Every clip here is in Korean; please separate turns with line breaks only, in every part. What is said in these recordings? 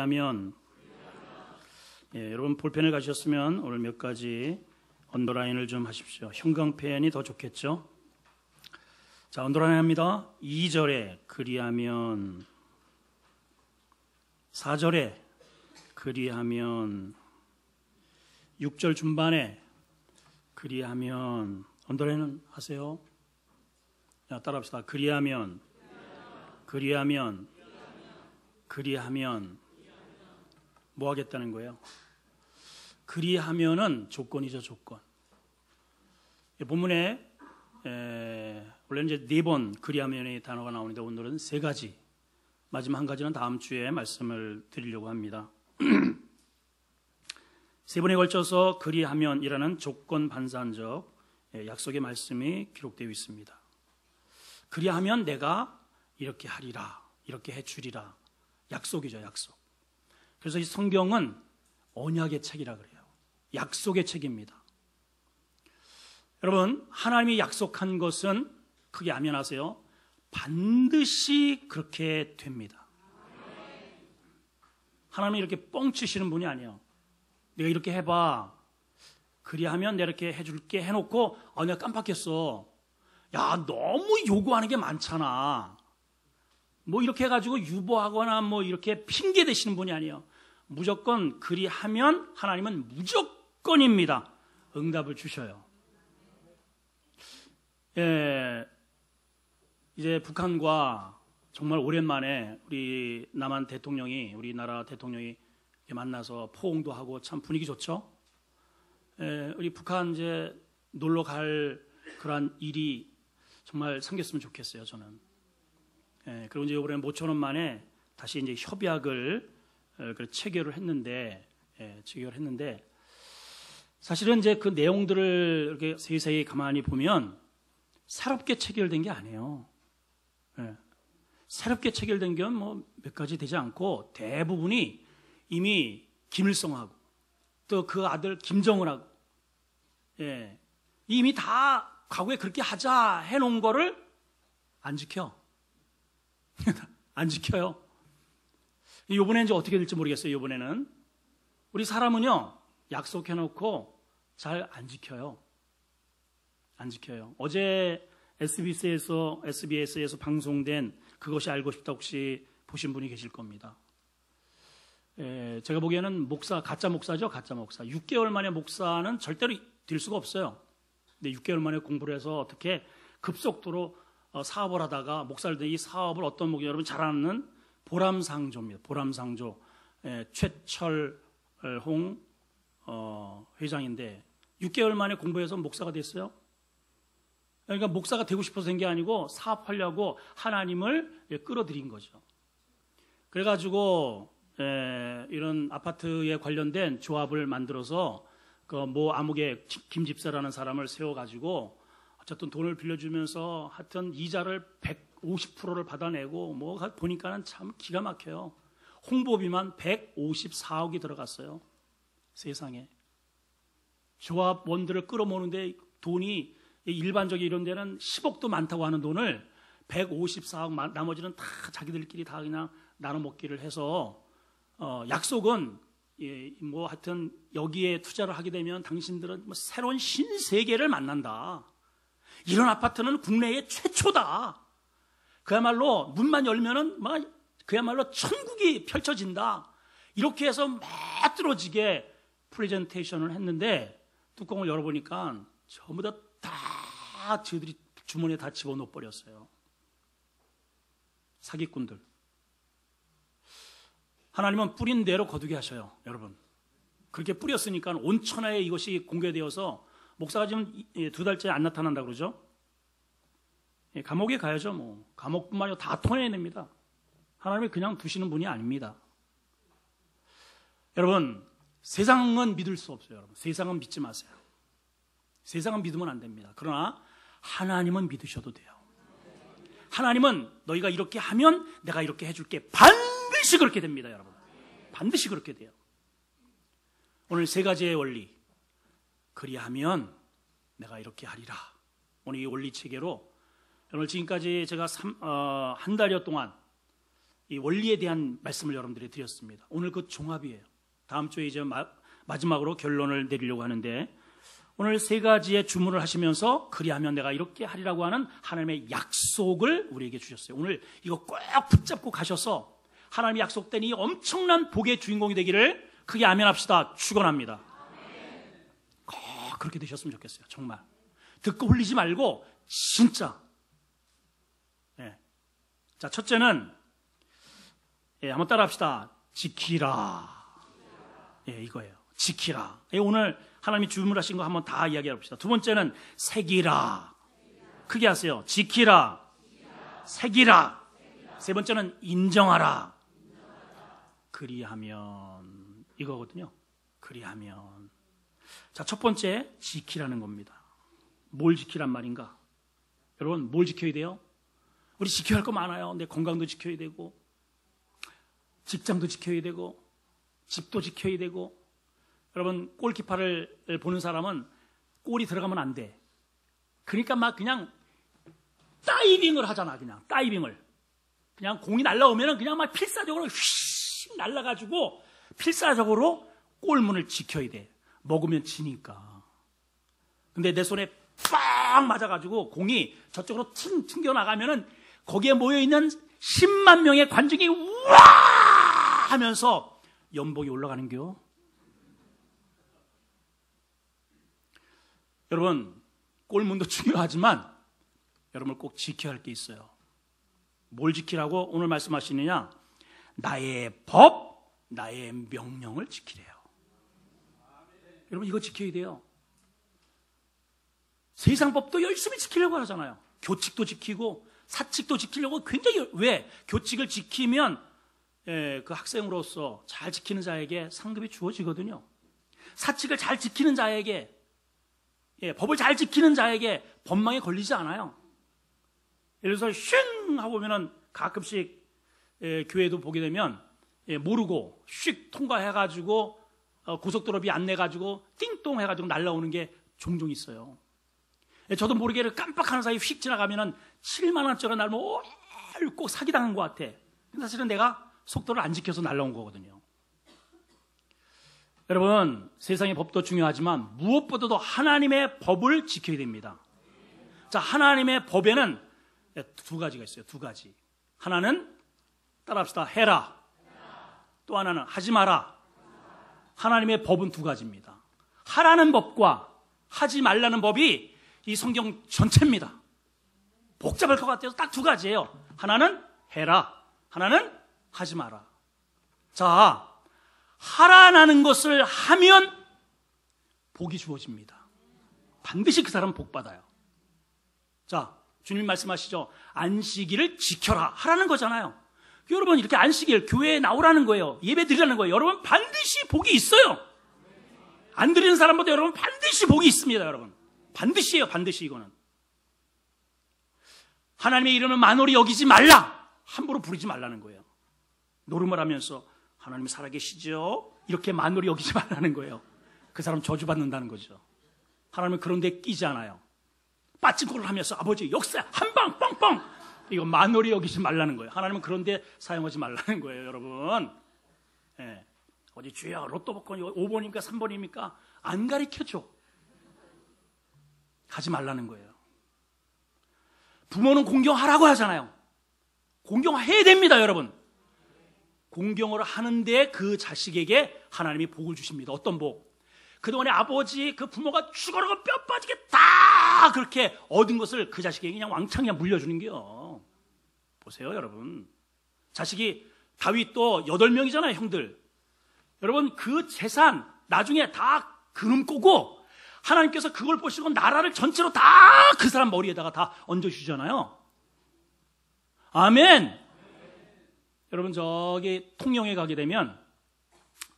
하면 여러분 볼펜을 가셨으면 오늘 몇 가지 언더라인을 좀 하십시오. 형광펜이 더 좋겠죠? 자, 언더라인 합니다. 2절에 그리하면, 4절에 그리하면, 6절 중반에 그리하면. 언더라인은 하세요. 자, 따라합시다. 그리하면, 그리하면, 그리하면. 뭐 하겠다는 거예요? 그리하면은 조건이죠, 조건. 본문에 원래는 이제 4번 그리하면의 단어가 나오는데 오늘은 3가지, 마지막 한 가지는 다음 주에 말씀을 드리려고 합니다. 3번에 걸쳐서 그리하면이라는 조건 반사적 약속의 말씀이 기록되어 있습니다. 그리하면 내가 이렇게 하리라, 이렇게 해주리라. 약속이죠, 약속. 그래서 이 성경은 언약의 책이라 그래요. 약속의 책입니다. 여러분, 하나님이 약속한 것은 크게 아멘하세요. 반드시 그렇게 됩니다. 하나님이 이렇게 뻥치시는 분이 아니에요. 내가 이렇게 해봐, 그리하면 내가 이렇게 해줄게 해놓고 내가 깜빡했어. 야, 너무 요구하는 게 많잖아. 뭐 이렇게 해가지고 유보하거나 뭐 이렇게 핑계 대시는 분이 아니에요. 무조건 그리하면 하나님은 무조건입니다. 응답을 주셔요. 이제 북한과 정말 오랜만에 우리나라 대통령이 만나서 포옹도 하고 참 분위기 좋죠. 우리 북한 이제 놀러 갈 그런 일이 정말 생겼으면 좋겠어요, 저는. 그리고 이제 이번에 모처럼 만에 다시 이제 협약을 체결을 했는데, 사실은 이제 그 내용들을 이렇게 세세히 가만히 보면 새롭게 체결된 게 아니에요. 새롭게 체결된 게 뭐 몇 가지 되지 않고 대부분이 이미 김일성하고 또 그 아들 김정은하고 이미 다 과거에 그렇게 하자 해놓은 거를 안 지켜. 안 지켜요. 이번에 이제 어떻게 될지 모르겠어요. 이번에는 우리 사람은요, 약속해놓고 잘 안 지켜요. 안 지켜요. 어제 SBS에서 방송된 그것이 알고 싶다 혹시 보신 분이 계실 겁니다. 제가 보기에는 가짜 목사죠, 가짜 목사. 6개월 만에 목사는 절대로 될 수가 없어요. 근데 6개월 만에 공부를 해서 어떻게 급속도로 사업을 하다가 목사들 이 사업을 어떤 목이 여러분 잘 아는 보람상조입니다. 보람상조. 최철홍 회장인데 6개월 만에 공부해서 목사가 됐어요. 그러니까 목사가 되고 싶어서 된 게 아니고 사업하려고 하나님을 끌어들인 거죠. 그래가지고 이런 아파트에 관련된 조합을 만들어서 그 모 암흑의 김 집사라는 사람을 세워가지고 어쨌든 돈을 빌려주면서 하여튼 이자를 150%를 받아내고 뭐 보니까는 참 기가 막혀요. 홍보비만 154억이 들어갔어요. 세상에. 조합원들을 끌어모으는데 돈이 일반적인 이런 데는 10억도 많다고 하는 돈을 154억, 나머지는 다 자기들끼리 다 그냥 나눠 먹기를 해서 약속은 뭐 하여튼 여기에 투자를 하게 되면 당신들은 뭐 새로운 신세계를 만난다. 이런 아파트는 국내에 최초다. 그야말로 문만 열면은 막 그야말로 천국이 펼쳐진다. 이렇게 해서 매뚫어지게 프레젠테이션을 했는데 뚜껑을 열어보니까 전부 다 저희들이 주머니에 다 집어넣어 버렸어요. 사기꾼들. 하나님은 뿌린 대로 거두게 하셔요, 여러분. 그렇게 뿌렸으니까 온 천하에 이것이 공개되어서 목사가 지금 2달째 안 나타난다 그러죠? 감옥에 가야죠, 뭐. 감옥뿐만 아니라 다 토해냅니다. 하나님이 그냥 두시는 분이 아닙니다. 여러분, 세상은 믿을 수 없어요, 여러분. 세상은 믿지 마세요. 세상은 믿으면 안 됩니다. 그러나 하나님은 믿으셔도 돼요. 하나님은 너희가 이렇게 하면 내가 이렇게 해줄게. 반드시 그렇게 됩니다, 여러분. 반드시 그렇게 돼요. 오늘 3가지의 원리. 그리하면 내가 이렇게 하리라. 오늘 이 원리 체계로 오늘 지금까지 제가 한 달여 동안 이 원리에 대한 말씀을 여러분들이 드렸습니다. 오늘 그 종합이에요. 다음 주에 이제 마지막으로 결론을 내리려고 하는데, 오늘 세 가지의 주문을 하시면서 그리하면 내가 이렇게 하리라고 하는 하나님의 약속을 우리에게 주셨어요. 오늘 이거 꼭 붙잡고 가셔서 하나님의 약속된 이 엄청난 복의 주인공이 되기를 크게 아멘합시다. 축원합니다. 꼭 그렇게 되셨으면 좋겠어요. 정말 듣고 흘리지 말고 진짜. 자, 첫째는 한번 따라합시다. 지키라. 이거예요. 지키라. 오늘 하나님이 주문하신 거 한번 다 이야기해봅시다. 두 번째는 새기라. 크게 하세요. 지키라. 새기라. 세 번째는 인정하라. 그리하면 이거거든요. 그리하면. 자, 첫 번째 지키라는 겁니다. 뭘 지키란 말인가? 여러분, 뭘 지켜야 돼요? 우리 지켜야 할 거 많아요. 내 건강도 지켜야 되고, 직장도 지켜야 되고, 집도 지켜야 되고. 여러분, 골키퍼를 보는 사람은 골이 들어가면 안 돼. 그러니까 막 그냥 다이빙을 하잖아. 그냥 다이빙을. 그냥 공이 날라오면 그냥 막 필사적으로 휙 날라가지고 필사적으로 골문을 지켜야 돼. 먹으면 지니까. 근데 내 손에 빡 맞아가지고 공이 저쪽으로 튕겨나가면은 거기에 모여있는 10만 명의 관중이 우와 하면서 연봉이 올라가는겨. 여러분, 골문도 중요하지만 여러분을 꼭 지켜야 할 게 있어요. 뭘 지키라고 오늘 말씀하시느냐? 나의 법, 나의 명령을 지키래요. 여러분, 이거 지켜야 돼요. 세상 법도 열심히 지키려고 하잖아요. 교칙도 지키고 사칙도 지키려고 굉장히. 왜? 교칙을 지키면 그 학생으로서 잘 지키는 자에게 상급이 주어지거든요. 사칙을 잘 지키는 자에게, 법을 잘 지키는 자에게 법망에 걸리지 않아요. 예를 들어서 쉥 하고 보면은 가끔씩 교회도 보게 되면 모르고 슉 통과해가지고 고속도로비 안 내가지고 띵동 해가지고 날라오는 게 종종 있어요. 저도 모르게 깜빡하는 사이 휙 지나가면은 7만 원짜리 날면 꼭 사기당한 것 같아. 근데 사실은 내가 속도를 안 지켜서 날라온 거거든요. 여러분, 세상의 법도 중요하지만 무엇보다도 하나님의 법을 지켜야 됩니다. 자, 하나님의 법에는 두 가지가 있어요. 두 가지. 하나는 따라합시다. 해라. 또 하나는 하지 마라. 하나님의 법은 두 가지입니다. 하라는 법과 하지 말라는 법이 이 성경 전체입니다. 복잡할 것 같아서 딱 두 가지예요. 하나는 해라. 하나는 하지 마라. 자, 하라는 것을 하면 복이 주어집니다. 반드시 그 사람은 복 받아요. 자, 주님 말씀하시죠. 안식일을 지켜라. 하라는 거잖아요. 여러분, 이렇게 안식일 교회에 나오라는 거예요. 예배 드리라는 거예요. 여러분, 반드시 복이 있어요. 안 드리는 사람보다 여러분 반드시 복이 있습니다. 여러분, 반드시예요. 반드시. 이거는 하나님의 이름을 만홀히 여기지 말라. 함부로 부르지 말라는 거예요. 노름을 하면서 하나님 살아계시죠? 이렇게 만홀히 여기지 말라는 거예요. 그 사람 저주받는다는 거죠. 하나님은 그런 데 끼지 않아요. 빠찡코를 하면서 아버지 역사 한방 뻥뻥, 이거 만홀히 여기지 말라는 거예요. 하나님은 그런 데 사용하지 말라는 거예요. 여러분, 어디 주여 로또 복권이 5번입니까 3번입니까 안 가르쳐줘. 하지 말라는 거예요. 부모는 공경하라고 하잖아요. 공경해야 됩니다. 여러분, 공경을 하는데 그 자식에게 하나님이 복을 주십니다. 어떤 복? 그동안에 아버지, 그 부모가 죽어라고 뼈 빠지게 다 그렇게 얻은 것을 그 자식에게 그냥 왕창 그냥 물려주는 게요. 보세요, 여러분. 자식이 다윗도 8명이잖아요, 형들. 여러분, 그 재산 나중에 다 그름 꼬고 하나님께서 그걸 보시고 나라를 전체로 다 그 사람 머리에다가 다 얹어주잖아요. 아멘. 여러분, 저기 통영에 가게 되면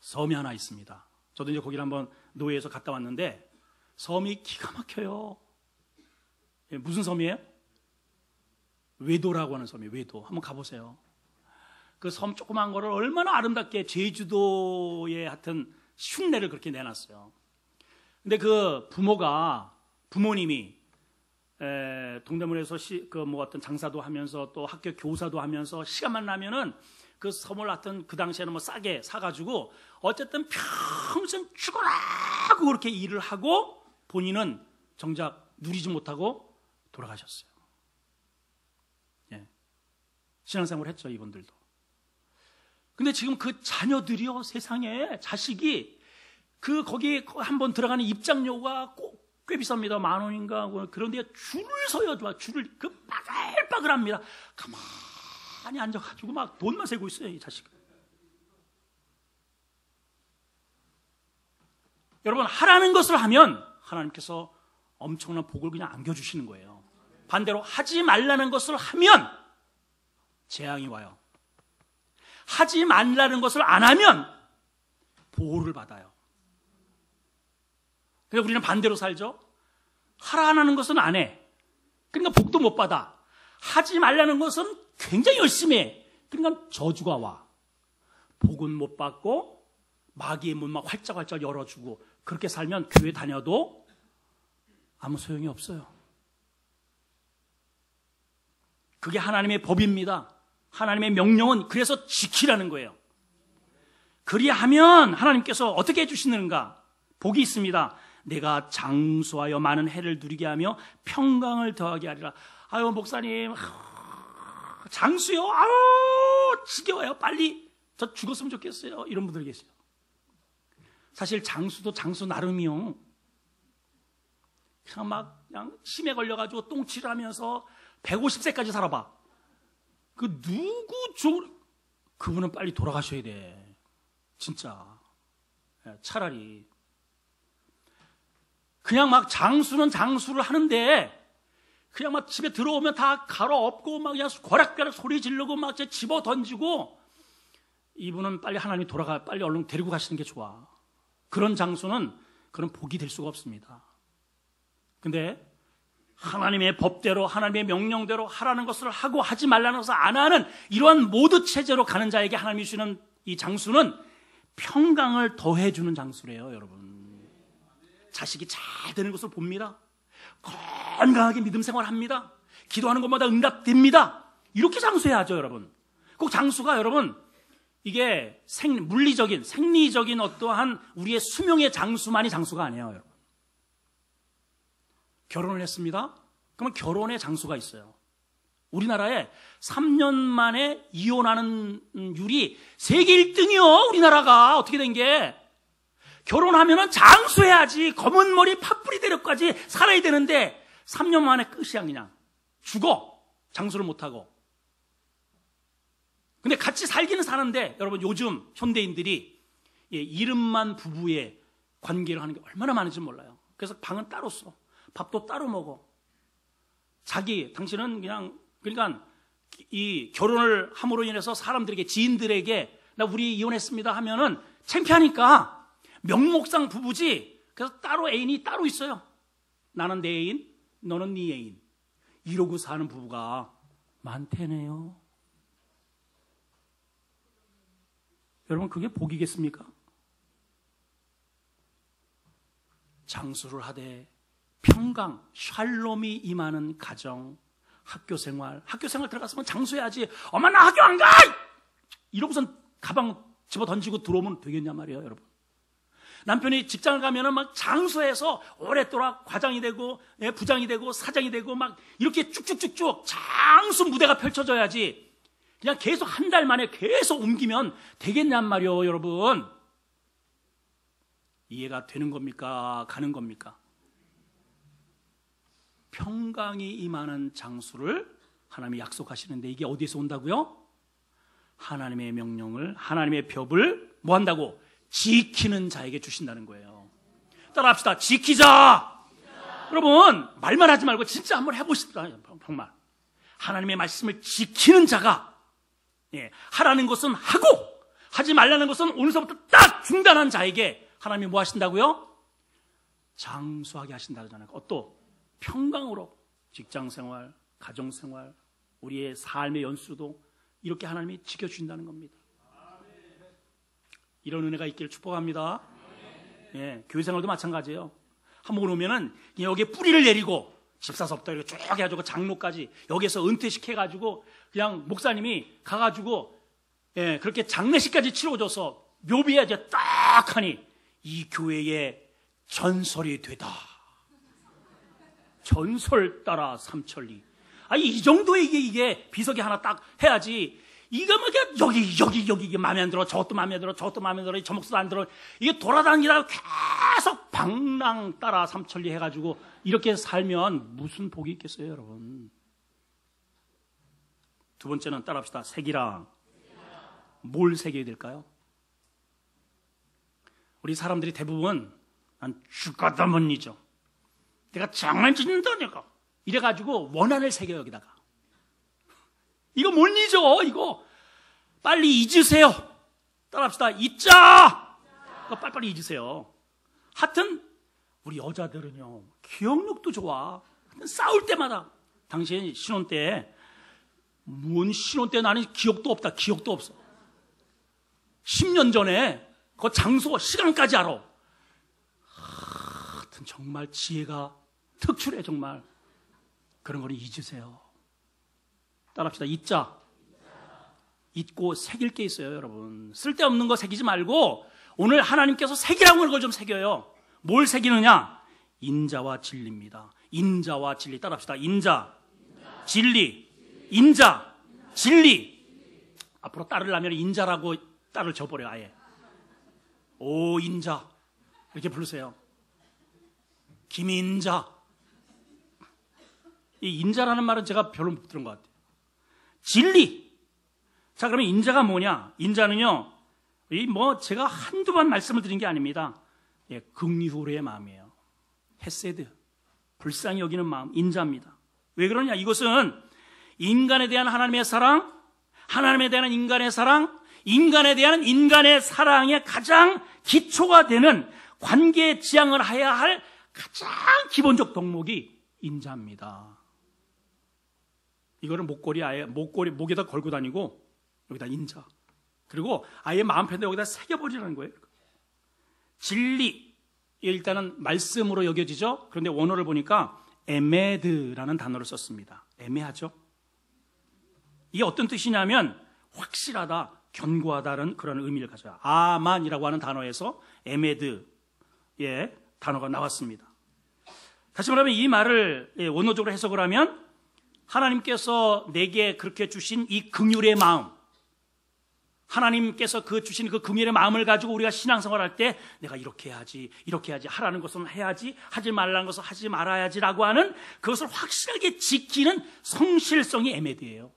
섬이 하나 있습니다. 저도 이제 거기를 한번 노예에서 갔다 왔는데 섬이 기가 막혀요. 무슨 섬이에요? 외도라고 하는 섬이에요. 외도. 한번 가보세요. 그 섬 조그만 거를 얼마나 아름답게 제주도에 하여튼 흉내를 그렇게 내놨어요. 근데 그 부모님이 동대문에서 뭐 어떤 장사도 하면서 또 학교 교사도 하면서 시간만 나면은 그 선물 같은 그 당시에는 뭐 싸게 사가지고 어쨌든 평생 죽어라고 그렇게 일을 하고 본인은 정작 누리지 못하고 돌아가셨어요. 예. 신앙생활을 했죠, 이분들도. 근데 지금 그 자녀들이요, 세상에 자식이 거기에 한번 들어가는 입장료가 꽤 비쌉니다. 10,000원인가. 그런데 줄을 서요. 줄을 빠글빠글합니다. 가만히 앉아가지고 막 돈만 세고 있어요, 이 자식. 여러분, 하라는 것을 하면 하나님께서 엄청난 복을 그냥 안겨주시는 거예요. 반대로 하지 말라는 것을 하면 재앙이 와요. 하지 말라는 것을 안 하면 보호를 받아요. 그러니까 우리는 반대로 살죠. 하라는 것은 안 해. 그러니까 복도 못 받아. 하지 말라는 것은 굉장히 열심히 해. 그러니까 저주가 와. 복은 못 받고 마귀의 문 막 활짝활짝 열어주고 그렇게 살면 교회 다녀도 아무 소용이 없어요. 그게 하나님의 법입니다. 하나님의 명령은 그래서 지키라는 거예요. 그리하면 하나님께서 어떻게 해주시는가? 복이 있습니다. 내가 장수하여 많은 해를 누리게 하며 평강을 더하게 하리라. 아유, 목사님, 장수요? 아유, 지겨워요. 빨리 저 죽었으면 좋겠어요. 이런 분들 계세요. 사실 장수도 장수 나름이요. 그냥 심해 걸려가지고 똥치를 하면서 150세까지 살아봐. 그분은 빨리 돌아가셔야 돼. 진짜. 차라리. 그냥 막 장수는 장수를 하는데, 그냥 막 집에 들어오면 다 갈아엎고, 막 그냥 고락고락 소리 지르고, 막 집어 던지고, 이분은 빨리 하나님이 빨리 얼른 데리고 가시는 게 좋아. 그런 장수는 그런 복이 될 수가 없습니다. 근데, 하나님의 법대로 하나님의 명령대로 하라는 것을 하고 하지 말라는 것을 안 하는 이러한 모두 체제로 가는 자에게 하나님이 주시는 이 장수는 평강을 더해주는 장수래요. 여러분, 자식이 잘 되는 것을 봅니다. 건강하게 믿음 생활합니다. 기도하는 것마다 응답됩니다. 이렇게 장수해야죠. 여러분, 꼭 장수가 여러분 이게 물리적인 생리적인 어떠한 우리의 수명의 장수만이 장수가 아니에요. 여러분, 결혼을 했습니다. 그러면 결혼의 장수가 있어요. 우리나라에 3년 만에 이혼하는 율이 세계 1등이요. 우리나라가 어떻게 된 게, 결혼하면은 장수해야지 검은 머리 팥뿌리 대력까지 살아야 되는데 3년 만에 끝이야. 그냥 죽어. 장수를 못하고. 근데 같이 살기는 사는데 여러분, 요즘 현대인들이 이름만 부부의 관계를 하는 게 얼마나 많은지 몰라요. 그래서 방은 따로 써. 밥도 따로 먹어. 당신은 그러니까 이 결혼을 함으로 인해서 사람들에게, 지인들에게 나 우리 이혼했습니다 하면은 창피하니까 명목상 부부지. 그래서 따로 애인이 따로 있어요. 나는 내 애인, 너는 네 애인. 이러고 사는 부부가 많대네요. 여러분, 그게 복이겠습니까? 장수를 하되 평강, 샬롬이 임하는 가정, 학교 생활 들어갔으면 장수해야지. 엄마 나 학교 안 가! 이러고선 가방 집어 던지고 들어오면 되겠냐 말이에요. 여러분, 남편이 직장을 가면은 막 장수해서 오랫동안 과장이 되고 부장이 되고 사장이 되고 막 이렇게 쭉쭉쭉쭉 장수 무대가 펼쳐져야지. 그냥 계속 한 달 만에 계속 옮기면 되겠냔 말이에요. 여러분, 이해가 되는 겁니까? 가는 겁니까? 평강이 임하는 장수를 하나님이 약속하시는데 이게 어디에서 온다고요? 하나님의 명령을, 하나님의 법을 뭐 한다고? 지키는 자에게 주신다는 거예요. 따라합시다. 지키자. 여러분, 말만 하지 말고 진짜 한번 해보시다. 정말 하나님의 말씀을 지키는 자가, 하라는 것은 하고 하지 말라는 것은 오늘서부터 딱 중단한 자에게 하나님이 뭐 하신다고요? 장수하게 하신다잖아요. 또 평강으로 직장생활, 가정생활, 우리의 삶의 연수도 이렇게 하나님이 지켜주신다는 겁니다. 이런 은혜가 있기를 축복합니다. 교회생활도 마찬가지예요. 한번 오면은 여기에 뿌리를 내리고 집사서부터 이렇게 쭉 해가지고 장로까지 여기서 은퇴시켜가지고 그냥 목사님이 가가지고 그렇게 장례식까지 치러줘서 묘비에 이제 딱 하니 이 교회의 전설이 되다. 전설 따라 삼천리. 아니 이 정도의 이게 비석이 하나 딱 해야지. 이거 뭐 여기 이게 마음에 안 들어, 저것도 마음에 들어, 저것도 마음에 들어, 저 목소리도 안 들어. 이게 돌아다니다가 계속 방랑 따라 삼천리 해가지고 이렇게 살면 무슨 복이 있겠어요, 여러분? 두 번째는 따라합시다. 색이랑. 뭘 새겨야 될까요? 우리 사람들이 대부분 난 죽어도 못 잊어. 내가 장난치는다 내가. 이래가지고 원한을 새겨요 여기다가. 이거 못 잊어 이거. 빨리 잊으세요. 따라합시다. 잊자. 이거 빨리빨리 잊으세요. 하여튼 우리 여자들은요 기억력도 좋아. 싸울 때마다 당신 신혼 때 뭔 신혼 때 나는 기억도 없다. 기억도 없어. 10년 전에 그 장소 시간까지 알아. 하여튼 정말 지혜가 특출해 정말. 그런 거는 잊으세요. 따라합시다. 잊자. 잊고 새길 게 있어요 여러분. 쓸데없는 거 새기지 말고 오늘 하나님께서 새기라고 하는 걸 좀 새겨요. 뭘 새기느냐? 인자와 진리입니다. 인자와 진리. 따라합시다. 인자, 진리, 인자, 진리. 앞으로 딸을 낳으면 인자라고 딸을 줘버려 아예. 오 인자 이렇게 부르세요. 김인자. 이 인자라는 말은 제가 별로 못 들은 것 같아요. 진리. 자, 그러면 인자가 뭐냐? 인자는요, 제가 한두 번 말씀을 드린 게 아닙니다. 긍휼의 마음이에요. 헤세드. 불쌍히 여기는 마음, 인자입니다. 왜 그러냐? 이것은 인간에 대한 하나님의 사랑, 하나님에 대한 인간의 사랑, 인간에 대한 인간의 사랑의 가장 기초가 되는 관계 지향을 해야 할 가장 기본적 덕목이 인자입니다. 이거를 목에다 걸고 다니고 여기다 인자. 그리고 아예 마음 편에 여기다 새겨버리라는 거예요. 진리. 일단은 말씀으로 여겨지죠. 그런데 원어를 보니까 에메드라는 단어를 썼습니다. 애매하죠. 이게 어떤 뜻이냐면 확실하다, 견고하다는 그런 의미를 가져요. 아만이라고 하는 단어에서 에메드의 단어가 나왔습니다. 다시 말하면 이 말을 원어적으로 해석을 하면 하나님께서 내게 그렇게 주신 이 긍휼의 마음, 하나님께서 주신 그 긍휼의 마음을 가지고 우리가 신앙생활할 때 내가 이렇게 해야지, 이렇게 해야지, 하라는 것은 해야지, 하지 말라는 것은 하지 말아야지라고 하는 그것을 확실하게 지키는 성실성이 에메드예요.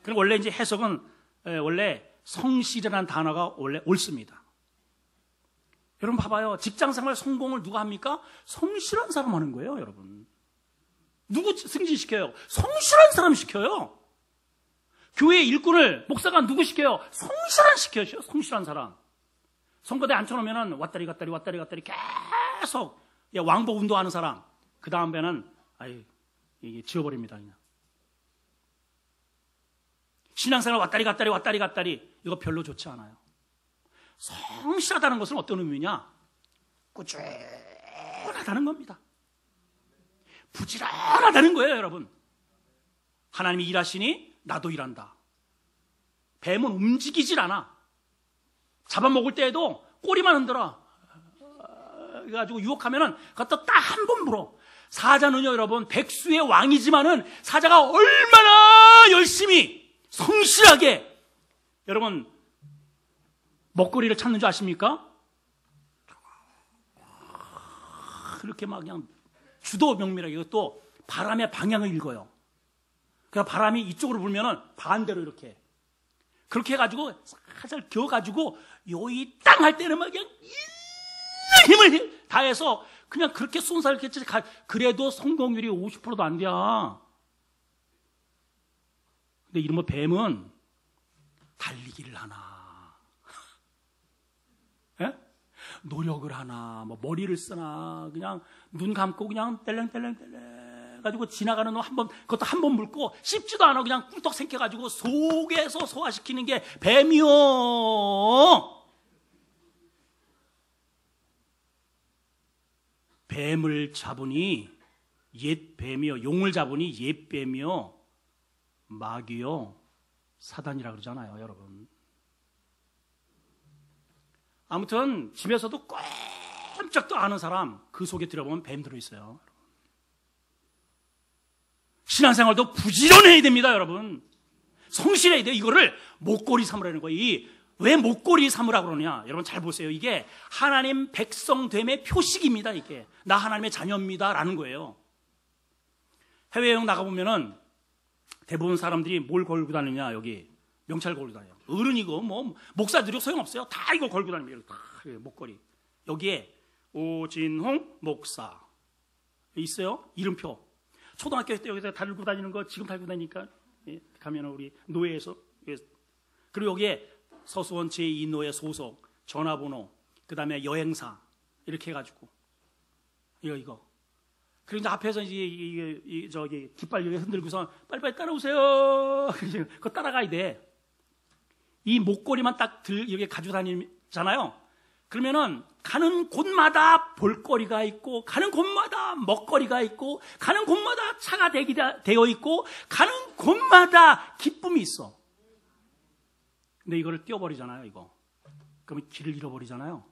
그리고 원래 이제 해석은 원래 성실이라는 단어가 원래 옳습니다. 여러분 봐봐요. 직장생활 성공을 누가 합니까? 성실한 사람 하는 거예요, 여러분. 누구 승진시켜요? 성실한 사람 시켜요. 교회 일꾼을 목사가 누구 시켜요? 시켜요. 성실한 사람. 선거대 앉혀놓으면 왔다리 갔다리 계속 왕복 운동하는 사람. 그 다음에는 이게 지워버립니다. 그냥. 신앙생활 왔다리 갔다리 이거 별로 좋지 않아요. 성실하다는 것은 어떤 의미냐? 꾸준하다는 겁니다. 부지런하다는 거예요, 여러분. 하나님이 일하시니 나도 일한다. 뱀은 움직이질 않아. 잡아먹을 때에도 꼬리만 흔들어. 그래가지고 유혹하면은 갖다 딱 한 번 물어. 사자는요, 여러분, 백수의 왕이지만은 사자가 얼마나 열심히 성실하게 여러분 먹거리를 찾는 줄 아십니까? 그렇게 막 그냥 주도 명밀하게 이것도 바람의 방향을 읽어요. 그러니까 바람이 이쪽으로 불면은 반대로 이렇게 그렇게 해가지고 살살 겨가지고 요이 땅 할 때는 막 그냥 힘을 다해서 그냥 그렇게 쏜살겠지. 그래도 성공률이 50%도 안 돼. 근데 이런 뱀은 달리기를 하나, 노력을 하나, 머리를 쓰나, 그냥 눈 감고 그냥 뗄랭 가지고 지나가는 놈 그것도 한 번 물고 씹지도 않아. 그냥 꿀떡 생겨가지고 속에서 소화시키는 게 뱀이요. 뱀을 잡으니 옛 뱀이요, 용을 잡으니 옛 뱀이요, 마귀요, 사단이라 그러잖아요, 여러분. 아무튼 집에서도 꼼짝도 않은 사람 그 속에 들어보면 뱀 들어있어요. 신앙생활도 부지런해야 됩니다, 여러분. 성실해야 돼요. 이거를 목걸이 삼으라는 거예요. 왜 목걸이 삼으라고 그러냐? 여러분 잘 보세요. 이게 하나님 백성됨의 표식입니다. 이게 나 하나님의 자녀입니다 라는 거예요. 해외여행 나가보면은 대부분 사람들이 뭘 걸고 다니냐? 여기 명찰 걸고 다녀요. 어른이고 뭐 목사들이 소용없어요. 다 이거 걸고 다닙니다. 다 목걸이. 여기에 오진홍 목사 있어요. 이름표. 초등학교 때 여기서 달고 다니는 거 지금 달고 다니니까 가면 우리 노예에서. 그리고 여기에 서수원 제2노예 소속, 전화번호, 그 다음에 여행사 이렇게 해가지고 이거. 그리고 이제 앞에서 이제 저기 깃발 여기 흔들고서 빨리빨리 따라오세요. 그거 따라가야 돼. 이 목걸이만 딱 여기 가지고 다니잖아요. 그러면은 가는 곳마다 볼거리가 있고, 가는 곳마다 먹거리가 있고, 가는 곳마다 차가 되어 있고, 가는 곳마다 기쁨이 있어. 근데 이거를 띄워버리잖아요, 이거. 그러면 길을 잃어버리잖아요.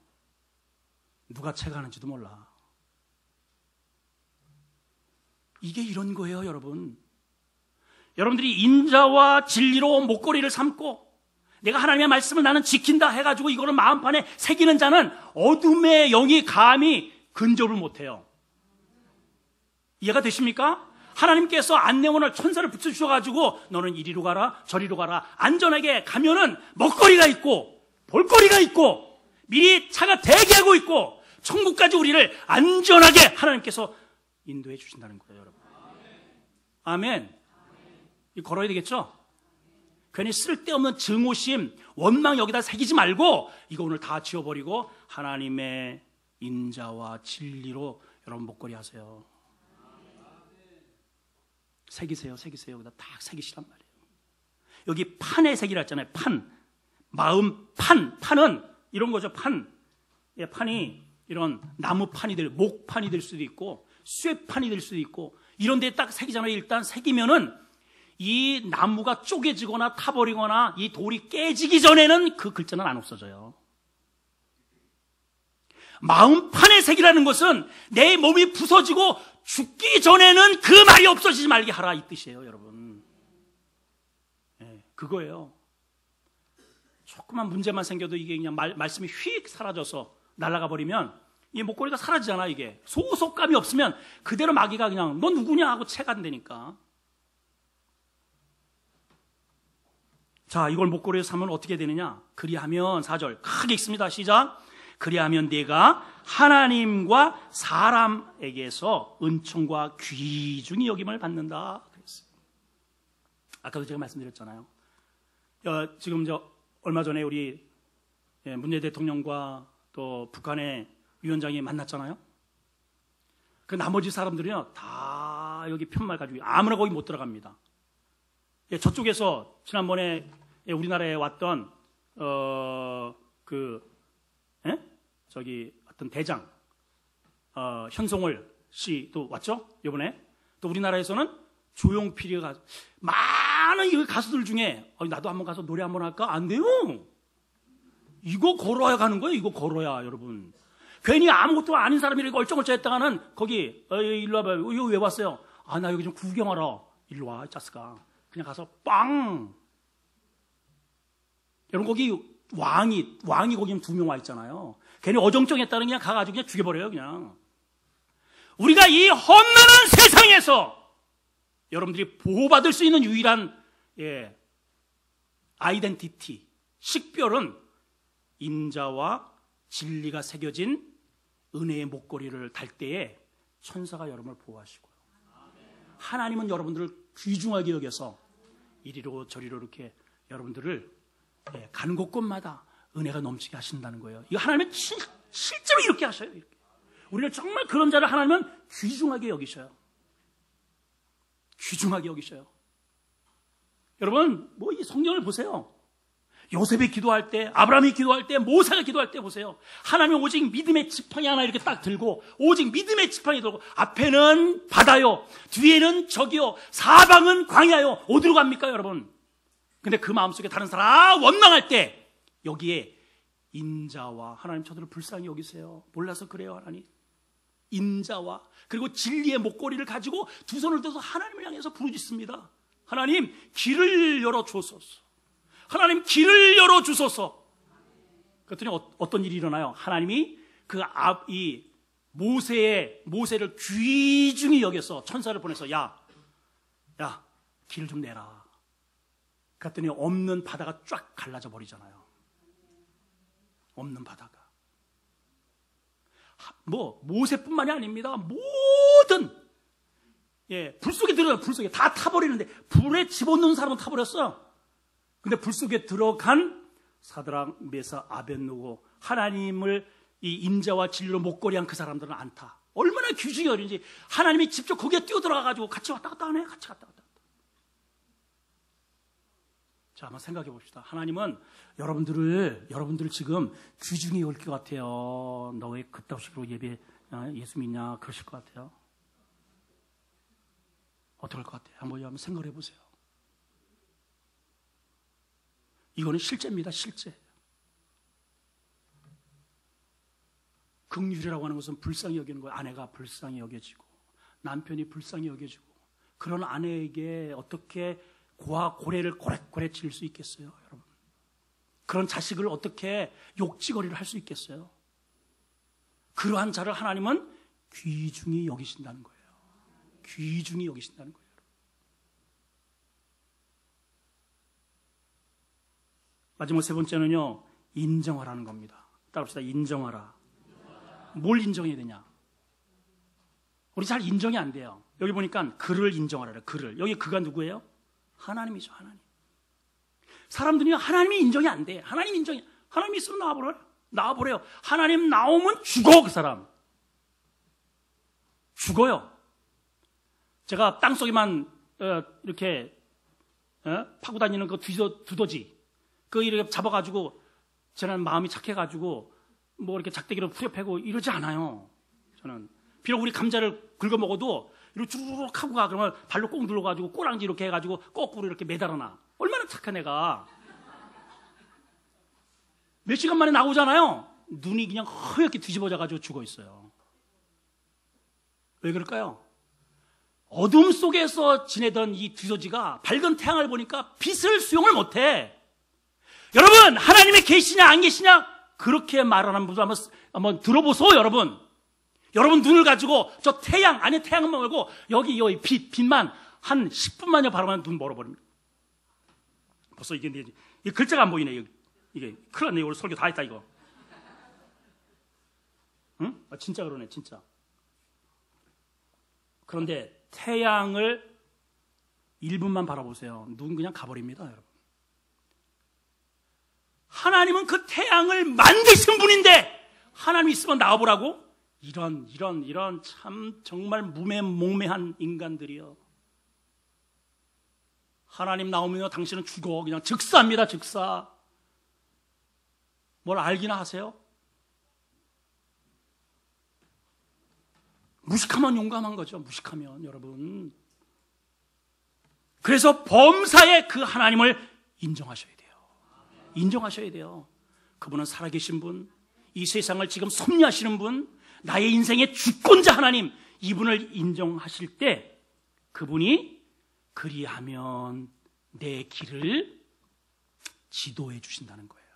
누가 채가는지도 몰라. 이게 이런 거예요, 여러분. 여러분들이 인자와 진리로 목걸이를 삼고 내가 하나님의 말씀을 나는 지킨다 해가지고 이거를 마음판에 새기는 자는 어둠의 영이 감히 근접을 못해요. 이해가 되십니까? 하나님께서 안내원을 천사를 붙여주셔가지고 너는 이리로 가라 저리로 가라 안전하게 가면은 먹거리가 있고 볼거리가 있고 미리 차가 대기하고 있고 천국까지 우리를 안전하게 하나님께서 인도해 주신다는 거예요, 여러분. 아멘. 이거 걸어야 되겠죠? 괜히 쓸데없는 증오심, 원망 여기다 새기지 말고 이거 오늘 다 지워버리고 하나님의 인자와 진리로 여러분 목걸이 하세요. 새기세요. 여기다 딱 새기시란 말이에요. 여기 판에 새기라 했잖아요. 판. 마음 판. 판은 이런 거죠. 판. 예, 판이 이런 나무판이 목판이 될 수도 있고 쇠판이 될 수도 있고 이런 데에 딱 새기잖아요. 일단 새기면은 이 나무가 쪼개지거나 타버리거나 이 돌이 깨지기 전에는 그 글자는 안 없어져요. 마음판에 새기라는 것은 내 몸이 부서지고 죽기 전에는 그 말이 없어지지 말게 하라 이 뜻이에요, 여러분. 네, 그거예요. 조그만 문제만 생겨도 이게 그냥 말씀이 휙 사라져서 날아가 버리면 이 목걸이가 사라지잖아. 이게 소속감이 없으면 그대로 마귀가 그냥 너 누구냐 하고 체간되니까. 자, 이걸 목걸이에 삼으면 어떻게 되느냐? 그리하면 4절 크게 읽습니다. 시작. 그리하면 내가 하나님과 사람에게서 은총과 귀중히 여김을 받는다. 그랬어요. 아까도 제가 말씀드렸잖아요. 지금 얼마 전에 우리 문재인 대통령과 또 북한의 위원장이 만났잖아요. 그 나머지 사람들은요 다 여기 편말 가지고 아무나 거기 못 들어갑니다. 저쪽에서 지난번에 우리나라에 왔던 저기 어떤 대장 현송월 씨도 왔죠. 이번에 또 우리나라에서는 조용필이가 많은 이 가수들 중에 나도 한번 가서 노래 한번 할까? 안 돼요. 이거 걸어야 가는 거예요. 이거 걸어야 여러분. 괜히 아무것도 아닌 사람이 이렇게 얼쩡얼쩡 했다가는 거기 일로 와봐요. 이거 왜 왔어요? 아, 나 여기 좀 구경하러. 일로 와, 짜스가. 그냥 가서 빵. 여러분 거기 왕이 거기 2명 와 있잖아요. 괜히 어정쩡했다는 그냥 가가지고 그냥 죽여버려요, 그냥. 우리가 이 험난한 세상에서 여러분들이 보호받을 수 있는 유일한 아이덴티티, 식별은 인자와 진리가 새겨진 은혜의 목걸이를 달 때에 천사가 여러분을 보호하시고요. 하나님은 여러분들을 귀중하게 여겨서 이리로 저리로 이렇게 여러분들을 가는 곳곳마다 은혜가 넘치게 하신다는 거예요. 이거 하나님은 실제로 이렇게 하셔요. 이렇게. 우리를 정말 그런 자를 하나님은 귀중하게 여기셔요. 귀중하게 여기셔요. 여러분, 이 성경을 보세요. 요셉이 기도할 때, 아브라함이 기도할 때, 모세가 기도할 때 보세요. 하나님은 오직 믿음의 지팡이 하나 이렇게 딱 들고, 오직 믿음의 지팡이 들고, 앞에는 바다요, 뒤에는 적이요, 사방은 광야요. 어디로 갑니까, 여러분? 근데 그 마음속에 다른 사람 원망할 때, 여기에 인자와 하나님 저들을 불쌍히 여기세요. 몰라서 그래요, 하나님. 인자와 그리고 진리의 목걸이를 가지고 두 손을 들어서 하나님을 향해서 부르짖습니다. 하나님, 길을 열어 주소서. 하나님, 길을 열어 주소서. 그랬더니 어떤 일이 일어나요? 하나님이 이 모세를 귀중히 여겨서 천사를 보내서 야, 길을 좀 내라. 그랬더니 없는 바다가 쫙 갈라져 버리잖아요. 없는 바다가. 모세뿐만이 아닙니다. 모든 불 속에 들어가요. 불 속에 다 타버리는데 불에 집어넣는 사람은 타버렸어요. 근데 불 속에 들어간 사드락, 메사, 아벳느고 하나님을 이 인자와 진리로 목걸이한 그 사람들은 안 타. 얼마나 귀중이 어린지 하나님이 직접 거기에 뛰어들어가가지고 같이 왔다 갔다 하네. 같이 갔다 갔다. 자, 한번 생각해 봅시다. 하나님은 여러분들을 지금 귀중히 여길 것 같아요. 너 왜 그따위 식으로 예수 믿냐? 그러실 것 같아요. 어떻게 할 것 같아요? 한번 생각을 해보세요. 이거는 실제입니다. 실제. 긍휼이라고 하는 것은 불쌍히 여기는 거예요. 아내가 불쌍히 여겨지고 남편이 불쌍히 여겨지고 그런 아내에게 어떻게 고와 고래를 고래고래 칠 수 있겠어요, 여러분? 그런 자식을 어떻게 욕지거리를 할 수 있겠어요? 그러한 자를 하나님은 귀중히 여기신다는 거예요. 귀중히 여기신다는 거예요. 마지막 세 번째는요, 인정하라는 겁니다. 따라합시다. 인정하라. 뭘 인정해야 되냐? 우리 잘 인정이 안 돼요. 여기 보니까 그를 인정하라. 그를. 여기 그가 누구예요? 하나님이죠. 하나님. 사람들이 하나님이 인정이 안 돼. 하나님 있으면 나와보래요. 하나님 나오면 죽어. 그 사람 죽어요. 제가 땅속에만 이렇게 파고 다니는 그 두더지 그 이렇게 잡아가지고 저는 마음이 착해가지고 뭐 이렇게 작대기로 후려패고 이러지 않아요. 저는 비록 우리 감자를 긁어 먹어도 이렇게 주르륵 하고 가. 그러면 발로 꼭 눌러가지고 꼬랑지 이렇게 해가지고 거꾸로 이렇게 매달아놔. 얼마나 착한 애가. 몇 시간 만에 나오잖아요. 눈이 그냥 허옇게 뒤집어져가지고 죽어 있어요. 왜 그럴까요? 어둠 속에서 지내던 이 두더지가 밝은 태양을 보니까 빛을 수용을 못해. 여러분, 하나님이 계시냐 안 계시냐 그렇게 말하는 분들 한번 들어보소. 여러분 눈을 가지고 저 태양 안에 태양만 말고 여기 빛만 한 10분만요 바라보면 눈 멀어버립니다. 벌써 이게 글자가 안 보이네. 이게 큰일 났네. 오늘 설교 다 했다 이거. 응? 진짜 그러네 진짜. 그런데 태양을 1분만 바라보세요. 눈 그냥 가버립니다, 여러분. 하나님은 그 태양을 만드신 분인데 하나님이 있으면 나와보라고? 이런 참 정말 무매몽매한 인간들이요. 하나님 나오면요 당신은 죽어. 그냥 즉사합니다. 즉사. 뭘 알기나 하세요? 무식하면 용감한 거죠. 무식하면 여러분. 그래서 범사에 그 하나님을 인정하셔야 돼요. 인정하셔야 돼요. 그분은 살아계신 분, 이 세상을 지금 섭리하시는 분, 나의 인생의 주권자 하나님, 이분을 인정하실 때 그분이 그리하면 내 길을 지도해 주신다는 거예요.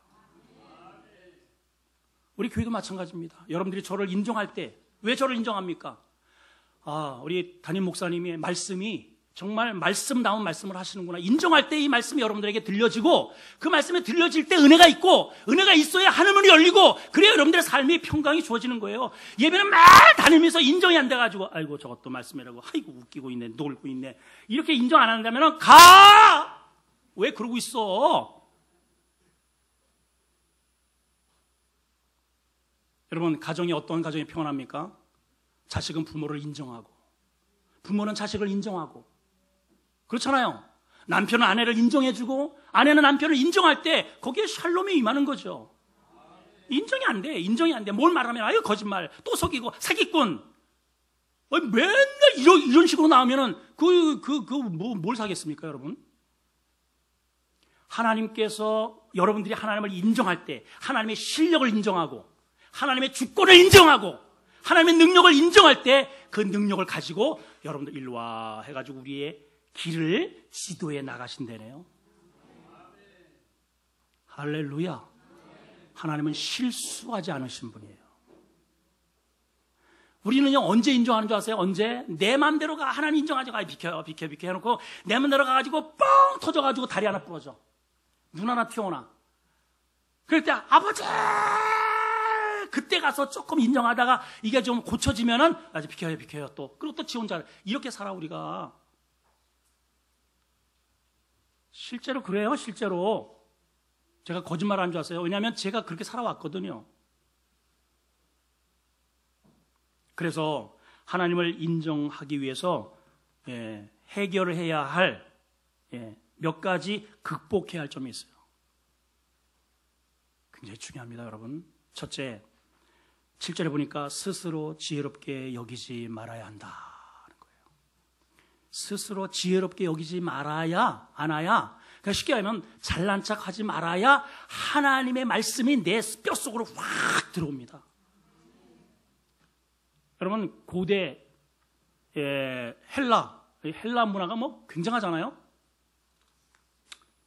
우리 교회도 마찬가지입니다. 여러분들이 저를 인정할 때 왜 저를 인정합니까? 우리 담임 목사님의 말씀이 정말 말씀다운 말씀을 하시는구나. 인정할 때 이 말씀이 여러분들에게 들려지고 그 말씀에 들려질 때 은혜가 있고 은혜가 있어야 하늘문이 열리고 그래야 여러분들의 삶이 평강이 주어지는 거예요. 예배는 막 다니면서 인정이 안 돼가지고 아이고 저것도 말씀이라고 아이고 웃기고 있네 놀고 있네 이렇게 인정 안 한다면 가! 왜 그러고 있어? 여러분 가정이 어떤 가정이 평안합니까? 자식은 부모를 인정하고 부모는 자식을 인정하고 그렇잖아요. 남편은 아내를 인정해주고 아내는 남편을 인정할 때 거기에 샬롬이 임하는 거죠. 인정이 안 돼. 인정이 안 돼. 뭘 말하면 아유 거짓말 또 속이고 사기꾼. 맨날 이런 식으로 나오면은 뭘 사겠습니까, 여러분? 하나님께서 여러분들이 하나님을 인정할 때 하나님의 실력을 인정하고 하나님의 주권을 인정하고 하나님의 능력을 인정할 때 그 능력을 가지고 여러분들 일로 와 해가지고 우리의 길을 지도해 나가신다네요. 할렐루야. 하나님은 실수하지 않으신 분이에요. 우리는요 언제 인정하는 줄 아세요? 언제? 내 맘대로 가. 하나님 인정하지. 비켜 해놓고 내 맘대로 가가지고 뻥 터져가지고 다리 하나 부러져. 눈 하나 튀어나. 그럴 때 아버지 그때 가서 조금 인정하다가 이게 좀 고쳐지면은 아직 비켜요 또. 그리고 또 지 혼자 이렇게 살아 우리가. 실제로 그래요. 실제로 제가 거짓말하는 줄 아세요? 왜냐하면 제가 그렇게 살아왔거든요. 그래서 하나님을 인정하기 위해서 해결을 해야 할 몇 가지 극복해야 할 점이 있어요. 굉장히 중요합니다, 여러분. 첫째, 7절에 보니까 스스로 지혜롭게 여기지 말아야 한다는 거예요. 스스로 지혜롭게 여기지 말아야 않아야, 그러니까 쉽게 하면 잘난 척하지 말아야 하나님의 말씀이 내 뼛속으로 확 들어옵니다. 여러분 고대 헬라 문화가 뭐 굉장하잖아요.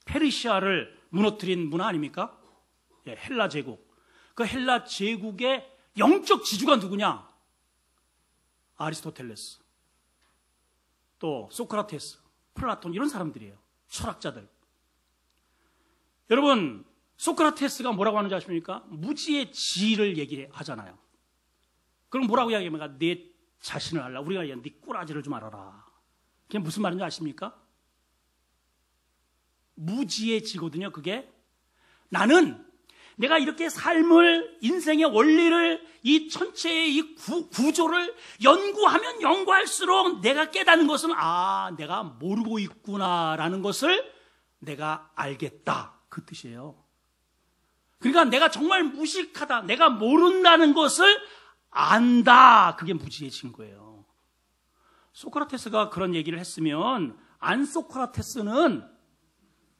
페르시아를 무너뜨린 문화 아닙니까? 헬라 제국. 그 헬라 제국의 영적 지주가 누구냐? 아리스토텔레스, 또 소크라테스, 플라톤 이런 사람들이에요. 철학자들. 여러분 소크라테스가 뭐라고 하는지 아십니까? 무지의 지를 얘기하잖아요. 그럼 뭐라고 이야기합니까? 내 자신을 알라. 우리가 얘기하는 네 꾸라지를 좀 알아라. 그게 무슨 말인지 아십니까? 무지의 지거든요. 그게 나는 내가 이렇게 삶을, 인생의 원리를, 이 전체의 이 구조를 연구하면 연구할수록 내가 깨닫는 것은 내가 모르고 있구나라는 것을 내가 알겠다. 그 뜻이에요. 그러니까 내가 정말 무식하다. 내가 모른다는 것을 안다. 그게 무지해진 거예요. 소크라테스가 그런 얘기를 했으면 안소크라테스는,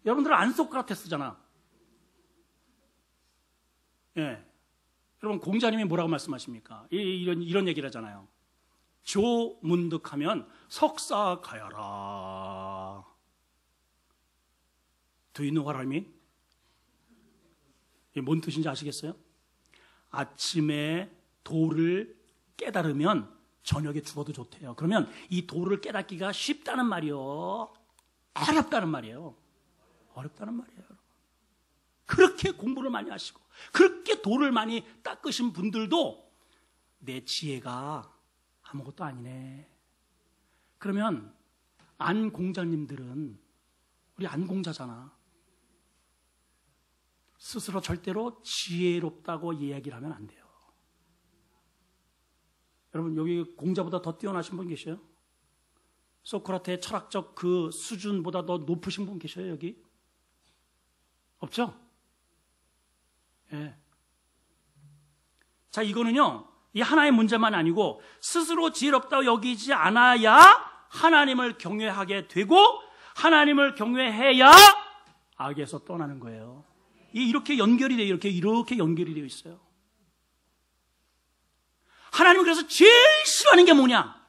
여러분들은 안소크라테스잖아. 여러분 공자님이 뭐라고 말씀하십니까? 이런 얘기를 하잖아요. 조문득하면 석사 가야라. Do you know what I mean? 이게 뭔 뜻인지 아시겠어요? 아침에 도를 깨달으면 저녁에 죽어도 좋대요. 그러면 이 도를 깨닫기가 쉽다는 말이요, 어렵다는 말이에요. 어렵다는 말이에요. 그렇게 공부를 많이 하시고 그렇게 도를 많이 닦으신 분들도 내 지혜가 아무것도 아니네. 그러면 안 공자님들은, 우리 안 공자잖아. 스스로 절대로 지혜롭다고 이야기를 하면 안 돼요. 여러분 여기 공자보다 더 뛰어나신 분 계셔요? 소크라테의 철학적 그 수준보다 더 높으신 분 계셔요? 여기? 없죠? 자, 이거는요 이 하나의 문제만 아니고 스스로 지혜롭다고 여기지 않아야 하나님을 경외하게 되고 하나님을 경외해야 악에서 떠나는 거예요. 이렇게 연결이 돼요. 이렇게 연결이 되어 있어요. 하나님은 그래서 제일 싫어하는 게 뭐냐?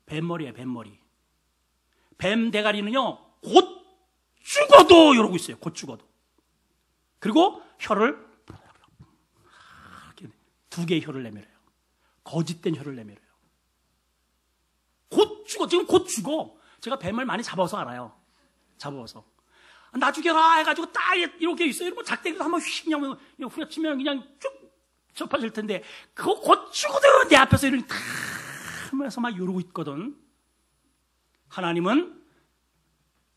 뱀머리예요. 뱀머리. 뱀 대가리는요 곧 죽어도 이러고 있어요. 곧 죽어도. 그리고 혀를 두 개의 혀를 내밀어요. 거짓된 혀를 내밀어요. 곧 죽어. 지금 곧 죽어. 제가 뱀을 많이 잡아서 알아요. 잡아서. 나 죽여라 해가지고 딱 이렇게 있어요. 이러면 작대기도 한번 휙 그냥 후려치면 그냥 쭉 접어질 텐데 그거 곧 죽어도 내 앞에서 이렇게 탁 하면서 막 이러고 있거든. 하나님은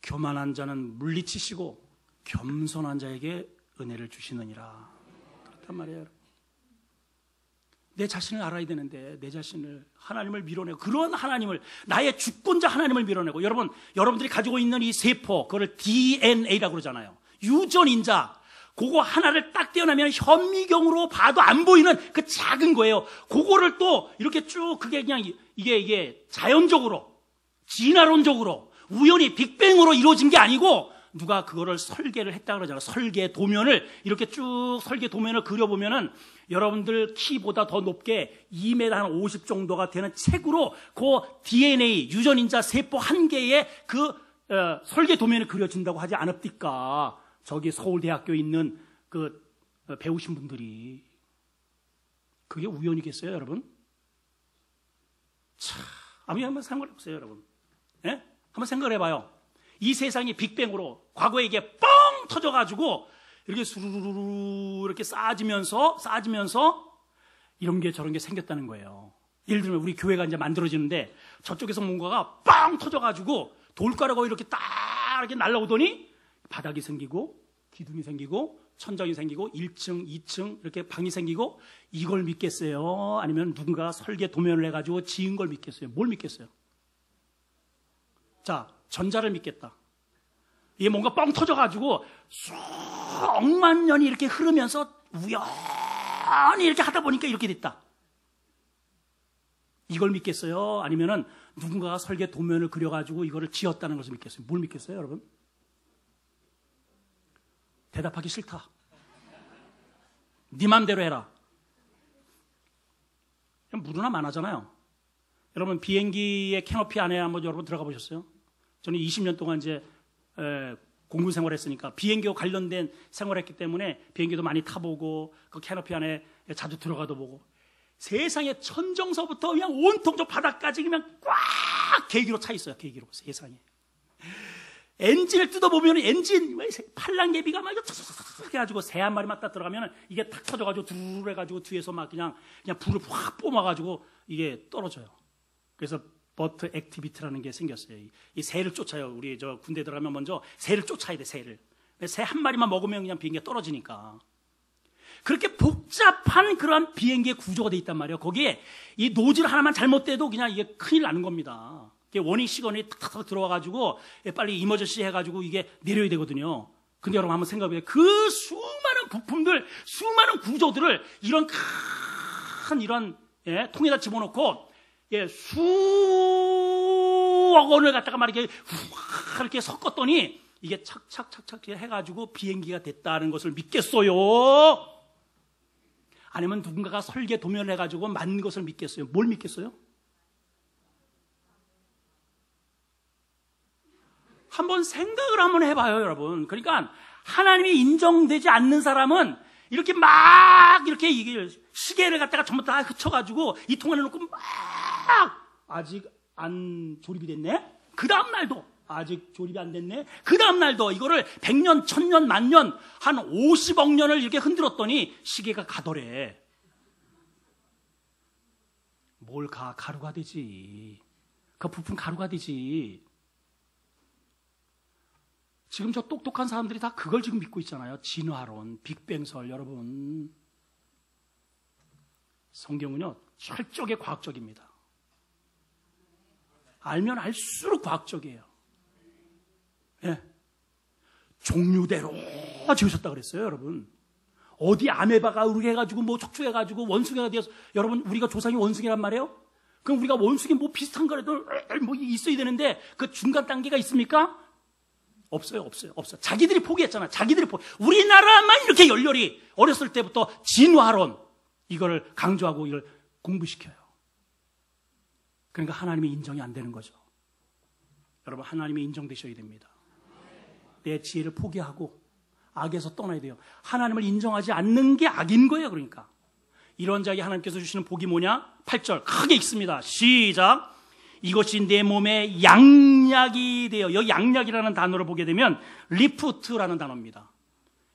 교만한 자는 물리치시고 겸손한 자에게 은혜를 주시느니라. 그렇단 말이에요. 내 자신을 알아야 되는데 내 자신을, 하나님을 밀어내고, 그런 하나님을, 나의 주권자 하나님을 밀어내고, 여러분들이 가지고 있는 이 세포, 그걸 DNA라고 그러잖아요. 유전인자, 그거 하나를 딱 떼어내면 현미경으로 봐도 안 보이는 그 작은 거예요. 그거를 또 이렇게 쭉, 그게 그냥 이게 자연적으로, 진화론적으로, 우연히 빅뱅으로 이루어진 게 아니고, 누가 그거를 설계를 했다 그러잖아요. 설계 도면을 이렇게 쭉 설계 도면을 그려보면은 여러분들 키보다 더 높게 2m 한 50 정도가 되는 책으로 그 DNA 유전인자 세포 한 개의 그 설계 도면이 그려진다고 하지 않았습니까? 저기 서울대학교에 있는 그 배우신 분들이. 그게 우연이겠어요, 여러분? 참, 한번 생각해 보세요, 여러분. 예? 한번 생각해 봐요. 이 세상이 빅뱅으로 과거에 이게 뻥 터져가지고 이렇게 수루루루 이렇게 쌓아지면서 이런 게 저런 게 생겼다는 거예요. 예를 들면 우리 교회가 이제 만들어지는데 저쪽에서 뭔가가 빵 터져가지고 돌가루가 이렇게 딱 이렇게 날라오더니 바닥이 생기고 기둥이 생기고 천장이 생기고 1층, 2층 이렇게 방이 생기고, 이걸 믿겠어요? 아니면 누군가 설계 도면을 해가지고 지은 걸 믿겠어요? 뭘 믿겠어요? 자, 전자를 믿겠다. 이게 뭔가 뻥 터져가지고 수억만 년이 이렇게 흐르면서 우연히 이렇게 하다 보니까 이렇게 됐다. 이걸 믿겠어요? 아니면은 누군가가 설계 도면을 그려가지고 이거를 지었다는 것을 믿겠어요? 뭘 믿겠어요, 여러분? 대답하기 싫다. 네 맘대로 해라. 무르나 많아잖아요. 여러분 비행기의 캐노피 안에 한번 여러분 들어가 보셨어요? 저는 20년 동안 이제 공군 생활했으니까 비행기와 관련된 생활했기 때문에 비행기도 많이 타보고 그 캐노피 안에 자주 들어가도 보고, 세상에 천정서부터 그냥 온통 저 바닥까지 그냥 꽉 계기로 차 있어요. 계기로. 세상에 엔진을 뜯어보면 엔진 팔랑개비가 막 해가지고 새 한 마리만 딱 들어가면 이게 탁 터져가지고 두르르 해가지고 뒤에서 막 그냥 불을 확 뿜어가지고 이게 떨어져요. 그래서 버트 액티비티라는 게 생겼어요. 이 새를 쫓아요. 우리 저 군대 들어가면 먼저 새를 쫓아야 돼. 새를. 새 한 마리만 먹으면 그냥 비행기가 떨어지니까. 그렇게 복잡한 그런 비행기의 구조가 돼 있단 말이에요. 거기에 이 노즐 하나만 잘못돼도 그냥 이게 큰일 나는 겁니다. 원인 시건이 탁탁 들어와가지고 빨리 이머전시 해가지고 이게 내려야 되거든요. 근데 여러분 한번 생각해보세요. 그 수많은 부품들, 수많은 구조들을 이런 큰 이런 통에다 집어넣고 수억 원을 갖다가 말이게 이렇게 섞었더니 이게 착착착착 해가지고 비행기가 됐다는 것을 믿겠어요? 아니면 누군가가 설계 도면을 해가지고 만든 것을 믿겠어요? 뭘 믿겠어요? 한번 생각을 한번 해봐요, 여러분. 그러니까 하나님이 인정되지 않는 사람은 이렇게 막 이렇게 이게 시계를 갖다가 전부 다 흩쳐가지고 이 통 안에 놓고 막 아직 안 조립이 됐네? 그 다음날도 아직 조립이 안 됐네? 그 다음날도 이거를 100년, 1000년, 만년 한 50억 년을 이렇게 흔들었더니 시계가 가더래. 뭘 가루가 되지. 그 부품 가루가 되지. 지금 저 똑똑한 사람들이 다 그걸 지금 믿고 있잖아요. 진화론, 빅뱅설. 여러분, 성경은요 철저하게 과학적입니다. 알면 알수록 과학적이에요. 예. 종류대로 지으셨다 그랬어요, 여러분. 어디 아메바가 우르게 해가지고 뭐 척추해가지고 원숭이가 되어서, 여러분 우리가 조상이 원숭이란 말이에요? 그럼 우리가 원숭이 뭐 비슷한 거라도 뭐 있어야 되는데 그 중간 단계가 있습니까? 없어요. 자기들이 포기했잖아. 우리나라만 이렇게 열렬히 어렸을 때부터 진화론 이거를 강조하고 이걸 공부시켜요. 그러니까 하나님이 인정이 안 되는 거죠. 여러분, 하나님이 인정되셔야 됩니다. 내 지혜를 포기하고 악에서 떠나야 돼요. 하나님을 인정하지 않는 게 악인 거예요. 그러니까 이런 자에게 하나님께서 주시는 복이 뭐냐? 8절 크게 읽습니다. 시작. 이것이 내 몸에 양약이 되어. 여기 양약이라는 단어를 보게 되면 리프트라는 단어입니다.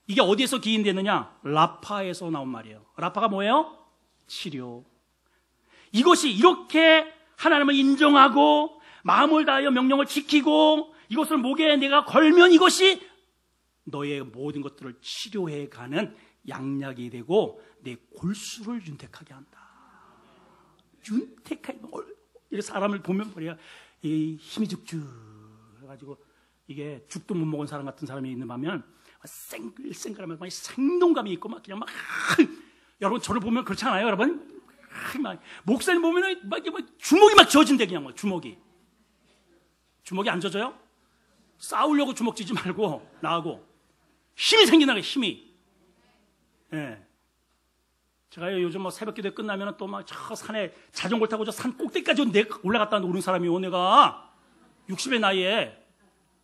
이게 어디에서 기인되느냐? 라파에서 나온 말이에요. 라파가 뭐예요? 치료. 이것이 이렇게 하나님을 인정하고 마음을 다하여 명령을 지키고 이것을 목에 내가 걸면 이것이 너의 모든 것들을 치료해가는 양약이 되고 내 골수를 윤택하게 한다. 윤택하게 이 사람을 보면 우리가 이 힘이 죽죽 해가지고 이게 죽도 못 먹은 사람 같은 사람이 있는 반면 생글생글하면서 막 생동감이 있고 막 그냥 막 여러분 저를 보면 그렇잖아요, 여러분. 막 목사님 보면은 막 주먹이 막 쥐어진대 그냥 막 주먹이 안 젖어요? 싸우려고 주먹 쥐지 말고 나하고 힘이 생긴다는 거예요, 힘이. 예. 제가 요즘 뭐 새벽기도 끝나면 또 막 저 산에 자전거 타고 저 산 꼭대기까지 올라갔다 오는 사람이요. 내가 60의 나이에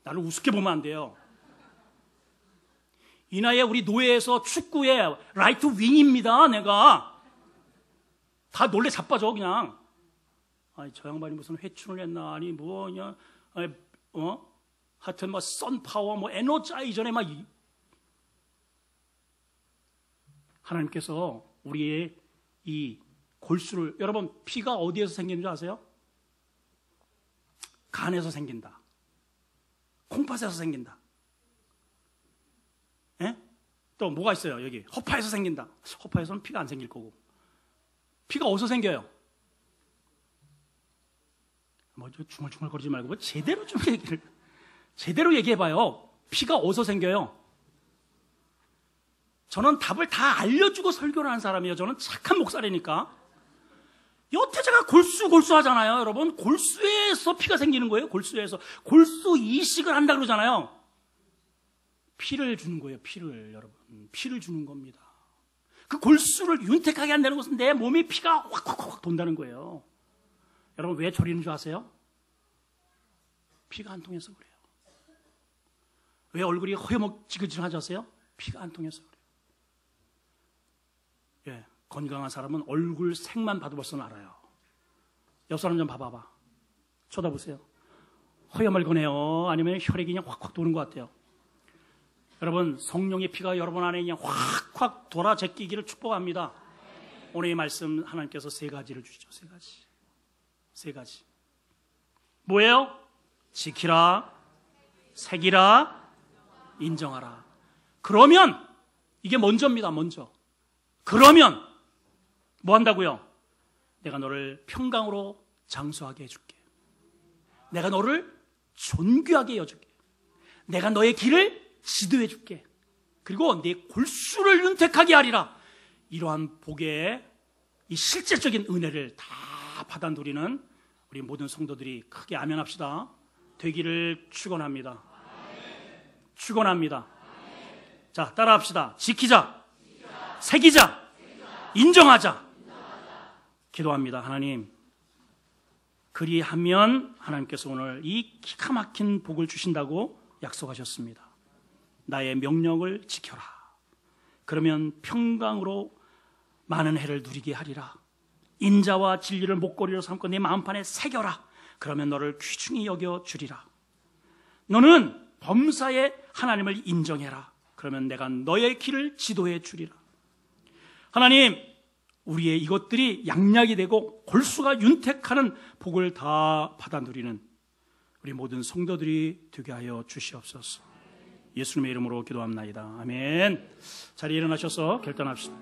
나를 우습게 보면 안 돼요. 이 나이에 우리 노예에서 축구의 라이트 윙입니다. 내가 다 놀래 자빠져 그냥. 아니 저 양반이 무슨 회춘을 했나 아니 뭐냐 하여튼 뭐 선파워 뭐 에너자이저네 막 하나님께서 우리의 이 골수를 여러분 피가 어디에서 생기는 줄 아세요? 간에서 생긴다. 콩팥에서 생긴다. 예? 또 뭐가 있어요? 여기 허파에서 생긴다. 허파에서는 피가 안 생길 거고. 피가 어디서 생겨요? 뭐 중얼중얼거리지 말고 뭐 제대로 얘기해봐요. 피가 어디서 생겨요? 저는 답을 다 알려주고 설교를 하는 사람이에요. 저는 착한 목사라니까. 여태 제가 골수 하잖아요. 여러분 골수에서 피가 생기는 거예요. 골수에서 골수 이식을 한다 그러잖아요. 피를 주는 거예요. 피를 여러분 피를 주는 겁니다. 그 골수를 윤택하게 한다는 것은 내 몸에 피가 확 돈다는 거예요. 여러분 왜 졸이는 줄 아세요? 피가 안 통해서 그래요. 왜 얼굴이 허여먹지근하지 아세요? 피가 안 통해서 그래요. 예, 건강한 사람은 얼굴 색만 봐도 벌써 알아요. 옆 사람 좀 봐봐봐. 쳐다보세요. 허여멀거네요. 아니면 혈액이 그냥 확 도는 것 같아요. 여러분 성령의 피가 여러분 안에 그냥 확 돌아 제끼기를 축복합니다. 오늘 이 말씀 하나님께서 세 가지를 주시죠. 세 가지. 뭐예요? 지키라, 새기라, 인정하라. 그러면 이게 먼저입니다. 먼저. 그러면 뭐 한다고요? 내가 너를 평강으로 장수하게 해줄게. 내가 너를 존귀하게 여줄게. 내가 너의 길을 지도해 줄게. 그리고 네 골수를 윤택하게 하리라. 이러한 복의 이 실질적인 은혜를 다 받아 누리는 우리 모든 성도들이 크게 아멘합시다. 되기를 축원합니다. 축원합니다. 자, 따라합시다. 지키자, 새기자, 인정하자. 기도합니다. 하나님, 그리하면 하나님께서 오늘 이 기가 막힌 복을 주신다고 약속하셨습니다. 나의 명령을 지켜라. 그러면 평강으로 많은 해를 누리게 하리라. 인자와 진리를 목걸이로 삼고 내 마음판에 새겨라. 그러면 너를 귀중히 여겨주리라. 너는 범사에 하나님을 인정해라. 그러면 내가 너의 길을 지도해 주리라. 하나님, 우리의 이것들이 양약이 되고 골수가 윤택하는 복을 다 받아 누리는 우리 모든 성도들이 되게 하여 주시옵소서. 예수님의 이름으로 기도합나이다. 아멘. 자리에 일어나셔서 결단합시다.